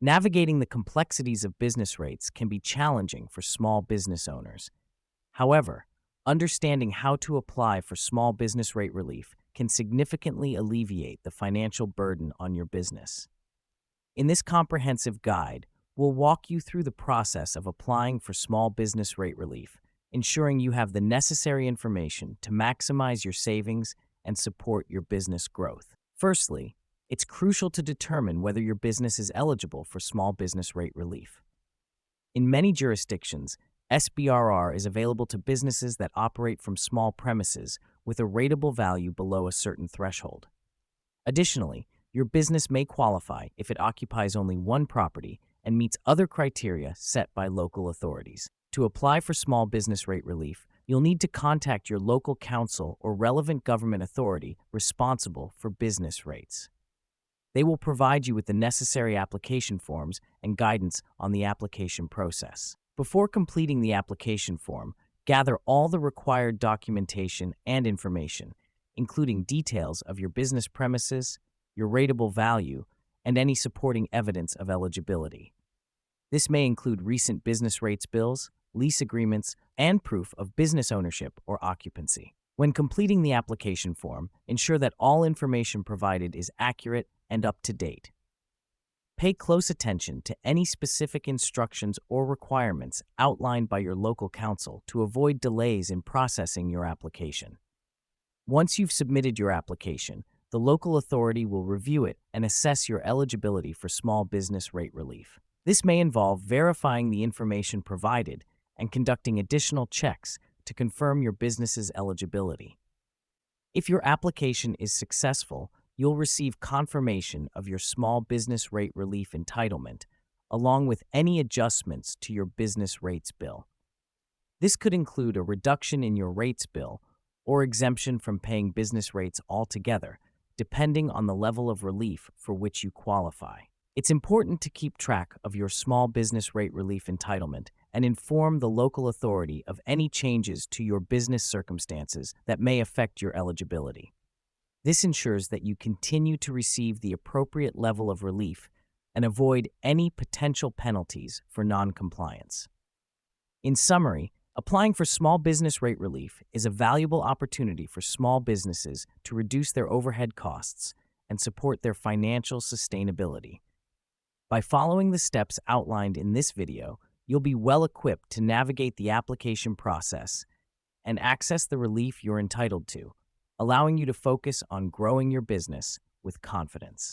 Navigating the complexities of business rates can be challenging for small business owners. However, understanding how to apply for small business rate relief can significantly alleviate the financial burden on your business. In this comprehensive guide, we'll walk you through the process of applying for small business rate relief, ensuring you have the necessary information to maximize your savings and support your business growth. Firstly, it's crucial to determine whether your business is eligible for small business rate relief. In many jurisdictions, SBRR is available to businesses that operate from small premises with a rateable value below a certain threshold. Additionally, your business may qualify if it occupies only one property and meets other criteria set by local authorities. To apply for small business rate relief, you'll need to contact your local council or relevant government authority responsible for business rates. They will provide you with the necessary application forms and guidance on the application process. Before completing the application form, gather all the required documentation and information, including details of your business premises, your rateable value, and any supporting evidence of eligibility. This may include recent business rates bills, lease agreements, and proof of business ownership or occupancy. When completing the application form, ensure that all information provided is accurate and up to date. Pay close attention to any specific instructions or requirements outlined by your local council to avoid delays in processing your application. Once you've submitted your application, the local authority will review it and assess your eligibility for small business rate relief. This may involve verifying the information provided and conducting additional checks to confirm your business's eligibility. If your application is successful, you'll receive confirmation of your small business rate relief entitlement, along with any adjustments to your business rates bill. This could include a reduction in your rates bill or exemption from paying business rates altogether, depending on the level of relief for which you qualify. It's important to keep track of your small business rate relief entitlement and inform the local authority of any changes to your business circumstances that may affect your eligibility. This ensures that you continue to receive the appropriate level of relief and avoid any potential penalties for noncompliance. In summary, applying for small business rate relief is a valuable opportunity for small businesses to reduce their overhead costs and support their financial sustainability. By following the steps outlined in this video, you'll be well equipped to navigate the application process and access the relief you're entitled to, allowing you to focus on growing your business with confidence.